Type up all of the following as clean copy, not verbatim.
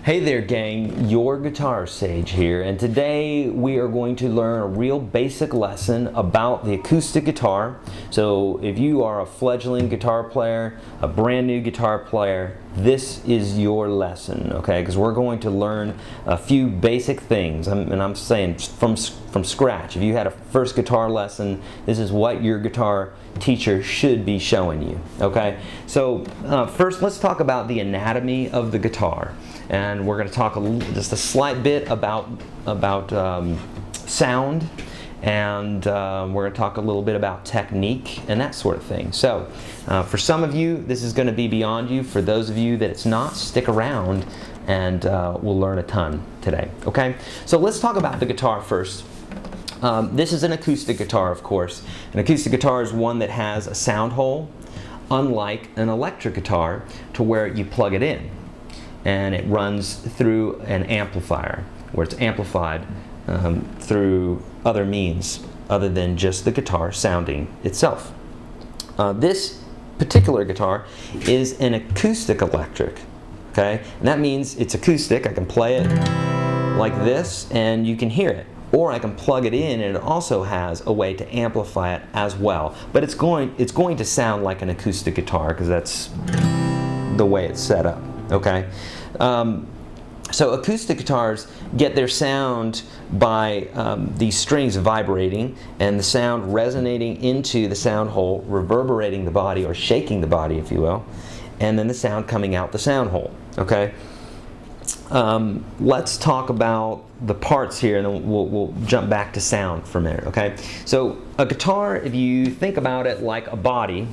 Hey there gang, your Guitar Sage here, and today we are going to learn a real basic lesson about the acoustic guitar. So if you are a fledgling guitar player, a brand new guitar player, this is your lesson, okay? Because we're going to learn a few basic things, and I'm saying from scratch. If you had a first guitar lesson, this is what your guitar teacher should be showing you, okay? So first let's talk about the anatomy of the guitar. And we're going to talk just a slight bit about sound, and we're going to talk a little bit about technique and that sort of thing. So for some of you, this is going to be beyond you. For those of you that it's not, stick around and we'll learn a ton today. Okay? So let's talk about the guitar first. This is an acoustic guitar, of course. An acoustic guitar is one that has a sound hole, unlike an electric guitar, to where you plug it in and it runs through an amplifier, where it's amplified through other means other than just the guitar sounding itself. This particular guitar is an acoustic electric, okay? And that means it's acoustic. I can play it like this and you can hear it. Or I can plug it in and it also has a way to amplify it as well. But it's going to sound like an acoustic guitar because that's the way it's set up. Okay, so acoustic guitars get their sound by these strings vibrating and the sound resonating into the sound hole, reverberating the body or shaking the body, if you will, and then the sound coming out the sound hole. Okay, let's talk about the parts here, and then we'll jump back to sound for a minute. Okay, so a guitar, if you think about it like a body,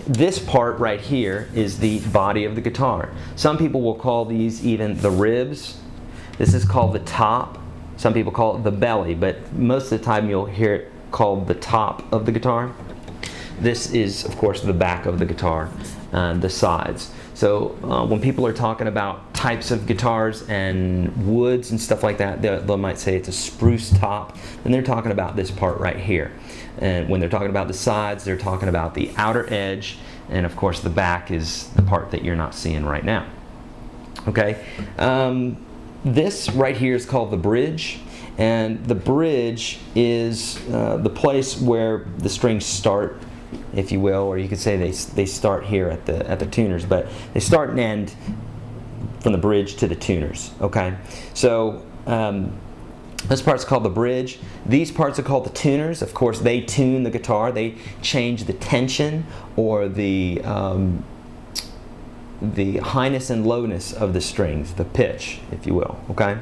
this part right here is the body of the guitar. Some people will call these even the ribs. This is called the top. Some people call it the belly, but most of the time you'll hear it called the top of the guitar. This is, of course, the back of the guitar and the sides. So when people are talking about types of guitars and woods and stuff like that, they might say it's a spruce top, and they're talking about this part right here. And when they're talking about the sides, they're talking about the outer edge, and of course the back is the part that you're not seeing right now. Okay, this right here is called the bridge, and the bridge is the place where the strings start, if you will, or you could say they start here at the tuners, but they start and end from the bridge to the tuners. Okay, so this part's called the bridge. These parts are called the tuners. Of course, they tune the guitar. They change the tension or the highness and lowness of the strings, the pitch, if you will. Okay.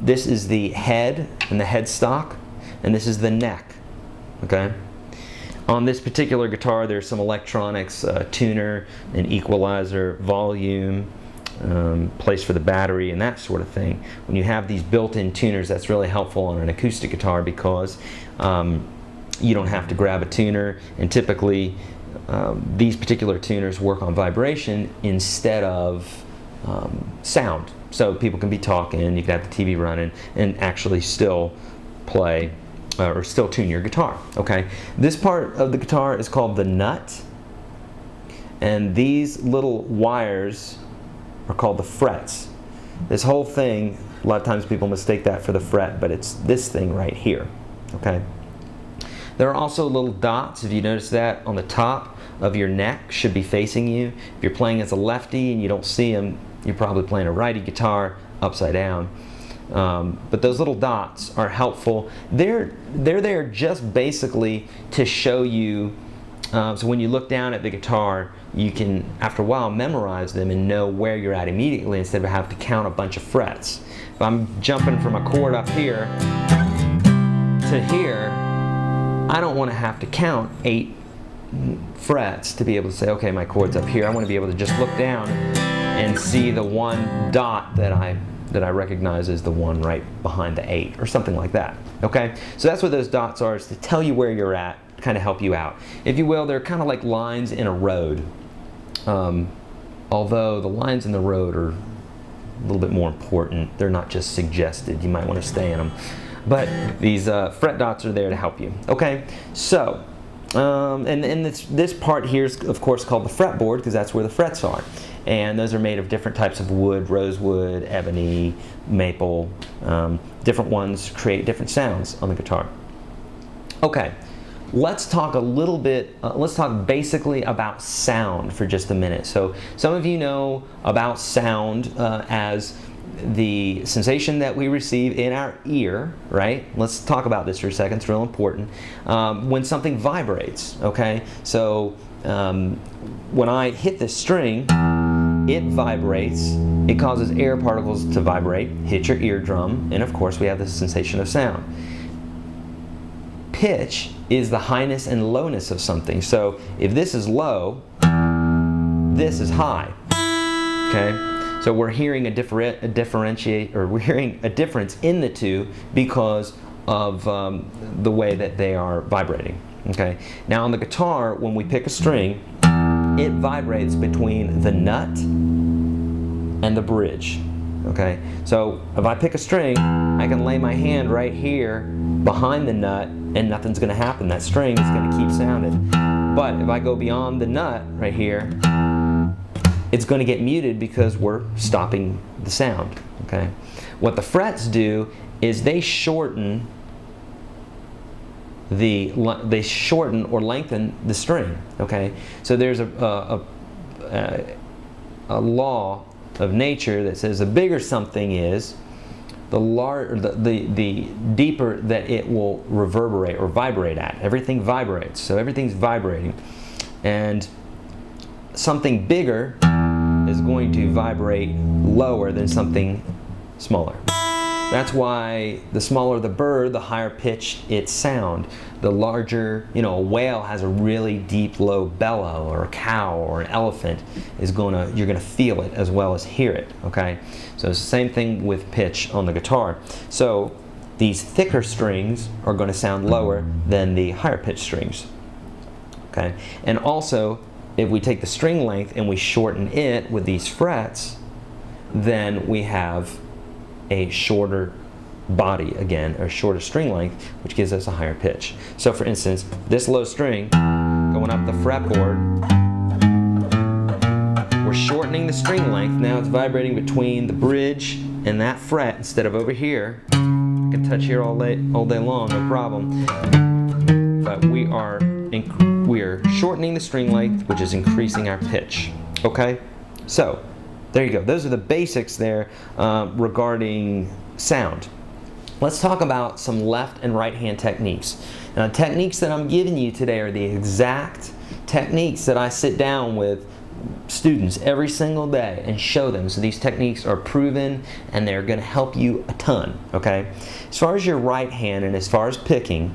This is the head and the headstock, and this is the neck. Okay. On this particular guitar, there's some electronics, tuner, an equalizer, volume, place for the battery, and that sort of thing. When you have these built-in tuners, that's really helpful on an acoustic guitar because you don't have to grab a tuner, and typically these particular tuners work on vibration instead of sound. So people can be talking, you can have the TV running, and actually still play or still tune your guitar. Okay, this part of the guitar is called the nut, and these little wires are called the frets. This whole thing, a lot of times people mistake that for the fret, but it's this thing right here. Okay, there are also little dots, if you notice that, on the top of your neck should be facing you. If you're playing as a lefty and you don't see them, you're probably playing a righty guitar upside down. But those little dots are helpful. They're there just basically to show you, so when you look down at the guitar, you can, after a while, memorize them and know where you're at immediately instead of having to count a bunch of frets. If I'm jumping from a chord up here to here, I don't want to have to count 8 frets to be able to say, okay, my chord's up here. I want to be able to just look down and see the one dot that I recognize as the one right behind the 8 or something like that. Okay, so that's what those dots are, is to tell you where you're at, kind of help you out. If you will, they're kind of like lines in a road. Although the lines in the road are a little bit more important. They're not just suggested. You might want to stay in them. But these fret dots are there to help you. Okay, so and this part here is of course called the fretboard because that's where the frets are. and those are made of different types of wood: rosewood, ebony, maple. Different ones create different sounds on the guitar. Okay, let's talk a little bit, let's talk basically about sound for just a minute. So some of you know about sound as the sensation that we receive in our ear, right? Let's talk about this for a second, it's real important. When something vibrates, okay? So when I hit this string, it vibrates, it causes air particles to vibrate, hit your eardrum, and of course we have the sensation of sound. Pitch is the highness and lowness of something. So if this is low, this is high, okay? So we're hearing we're hearing a difference in the two because of the way that they are vibrating. Okay. Now on the guitar, when we pick a string, it vibrates between the nut and the bridge. Okay. So if I pick a string, I can lay my hand right here behind the nut, and nothing's going to happen. That string is going to keep sounding. But if I go beyond the nut right here, it's going to get muted because we're stopping the sound. Okay. What the frets do is they shorten or lengthen the string. Okay. So there's a law of nature that says the bigger something is, the deeper that it will reverberate or vibrate at. Everything vibrates, so everything's vibrating, and something bigger is going to vibrate lower than something smaller. That's why the smaller the bird, the higher pitched its sound. The larger, a whale has a really deep low bellow, or a cow or an elephant you're gonna feel it as well as hear it, okay? So it's the same thing with pitch on the guitar. So these thicker strings are gonna sound lower than the higher pitched strings, okay? And also, if we take the string length and we shorten it with these frets, then we have a shorter body again, or shorter string length, which gives us a higher pitch. So for instance, this low string going up the fretboard, we're shortening the string length. Now it's vibrating between the bridge and that fret instead of over here. I can touch here all day long, no problem. But we are shortening the string length, which is increasing our pitch. Okay, so there you go. Those are the basics there regarding sound. Let's talk about some left and right hand techniques. Now, the techniques that I'm giving you today are the exact techniques that I sit down with students every single day and show them. So these techniques are proven and they're going to help you a ton. Okay. As far as your right hand and as far as picking,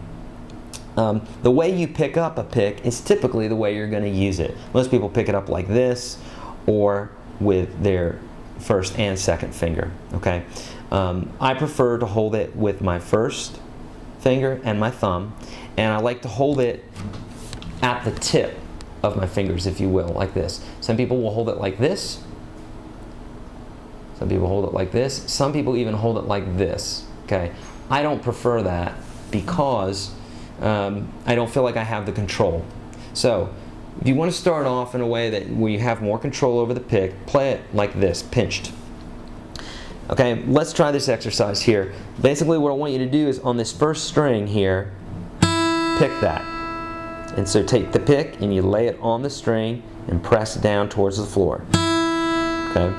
the way you pick up a pick is typically the way you're going to use it. Most people pick it up like this, or with their first and second finger. Okay. I prefer to hold it with my first finger and my thumb, and I like to hold it at the tip of my fingers, if you will, like this. Some people will hold it like this. Some people hold it like this. Some people even hold it like this. Okay. I don't prefer that because I don't feel like I have the control. So if you want to start off in a way that where you have more control over the pick, play it like this, pinched. Okay, let's try this exercise here. Basically what I want you to do is on this first string here, pick that. And so take the pick and you lay it on the string and press down towards the floor. Okay.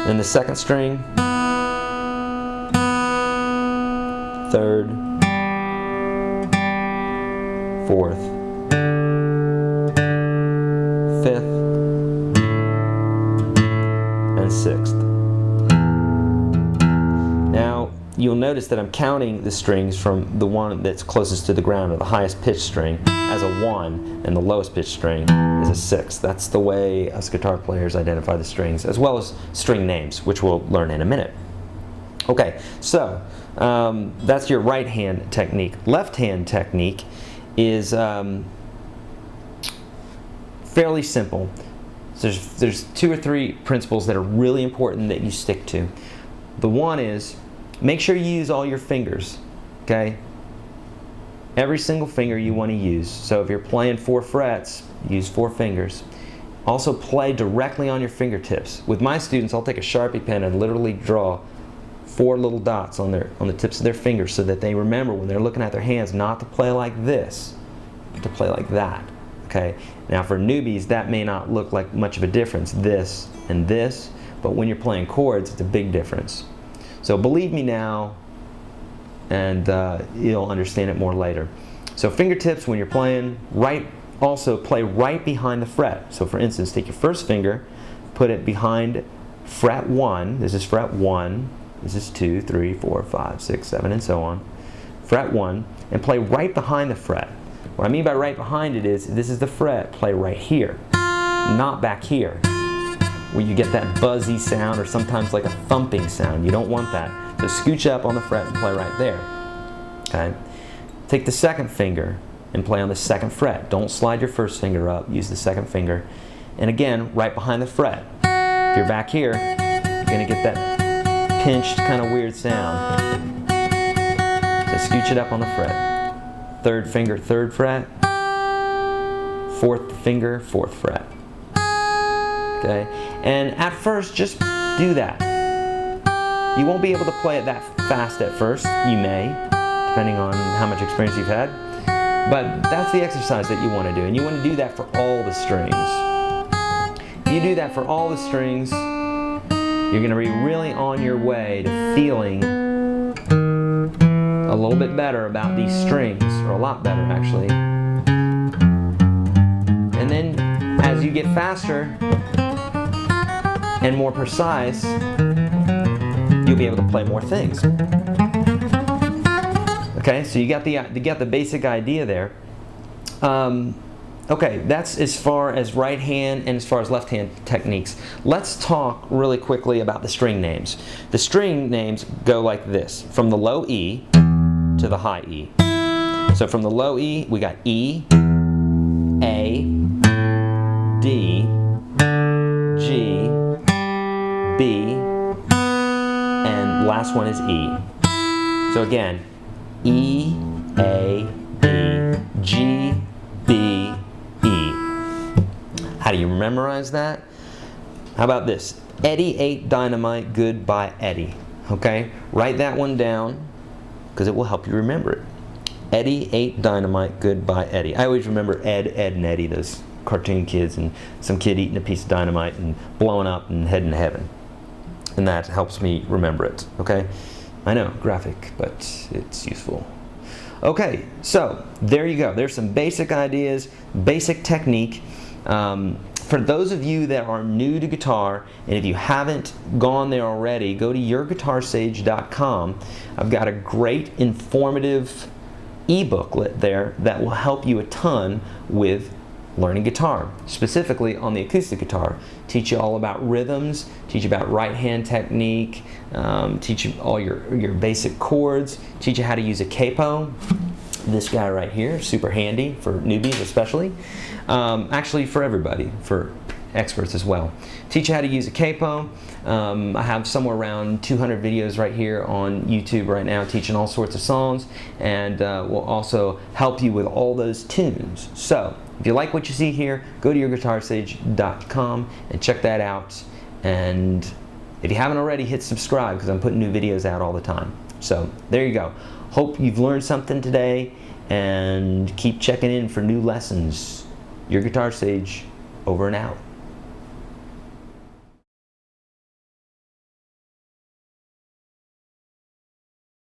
Then the second string, third, fourth, fifth, and sixth. Now, you'll notice that I'm counting the strings from the one that's closest to the ground, or the highest pitched string, as a 1, and the lowest pitched string is a 6. That's the way us guitar players identify the strings, as well as string names, which we'll learn in a minute. Okay, so that's your right hand technique. Left hand technique is fairly simple. There's 2 or 3 principles that are really important that you stick to. The one is, make sure you use all your fingers, okay? Every single finger you want to use. So if you're playing 4 frets, use 4 fingers. Also play directly on your fingertips. With my students, I'll take a Sharpie pen and literally draw 4 little dots on the tips of their fingers so that they remember when they're looking at their hands not to play like this, but to play like that. Okay? Now for newbies, that may not look like much of a difference, this and this, but when you're playing chords, it's a big difference. So believe me now, and you'll understand it more later. So fingertips when you're playing, also play right behind the fret. So for instance, take your first finger, put it behind fret 1, this is fret 1, this is 2, 3, 4, 5, 6, 7, and so on. Fret 1, and play right behind the fret. What I mean by right behind it is, this is the fret, play right here, not back here, where you get that buzzy sound or sometimes like a thumping sound. You don't want that. So scooch up on the fret and play right there. Okay? Take the second finger and play on the second fret. Don't slide your first finger up, use the second finger. And again, right behind the fret. If you're back here, you're going to get that pinched kind of weird sound. So scooch it up on the fret. Third finger, third fret. Fourth finger, fourth fret. Okay? And at first, just do that. You won't be able to play it that fast at first. You may, depending on how much experience you've had. But that's the exercise that you want to do, and you want to do that for all the strings. If you do that for all the strings, you're going to be really on your way to feeling a little bit better about these strings, or a lot better actually. And then as you get faster and more precise, you'll be able to play more things. Okay, so you got the basic idea there. Okay, that's as far as right hand and as far as left hand techniques. Let's talk really quickly about the string names. The string names go like this, from the low E to the high E. So from the low E, we got E, A, D, G, B, and last one is E. So again, E, A, D, G, B, E. How do you memorize that? How about this? Eddie ate dynamite, goodbye Eddie. Okay? Write that one down because it will help you remember it. Eddie ate dynamite, goodbye Eddie. I always remember Ed, and Eddie, those cartoon kids, and some kid eating a piece of dynamite and blowing up and heading to heaven. And that helps me remember it. Okay? I know, graphic, but it's useful. Okay, so there you go. There's some basic ideas, basic technique. For those of you that are new to guitar, and if you haven't gone there already, go to YourGuitarSage.com. I've got a great informative e-booklet there that will help you a ton with learning guitar, specifically on the acoustic guitar. Teach you all about rhythms, teach you about right hand technique, teach you all your basic chords, teach you how to use a capo. This guy right here, super handy for newbies especially. Actually for everybody, for experts as well. Teach you how to use a capo. I have somewhere around 200 videos right here on YouTube right now teaching all sorts of songs, and will also help you with all those tunes. So if you like what you see here, go to YourGuitarSage.com and check that out. And if you haven't already, hit subscribe because I'm putting new videos out all the time. So there you go. Hope you've learned something today, and keep checking in for new lessons. Your Guitar Sage, over and out.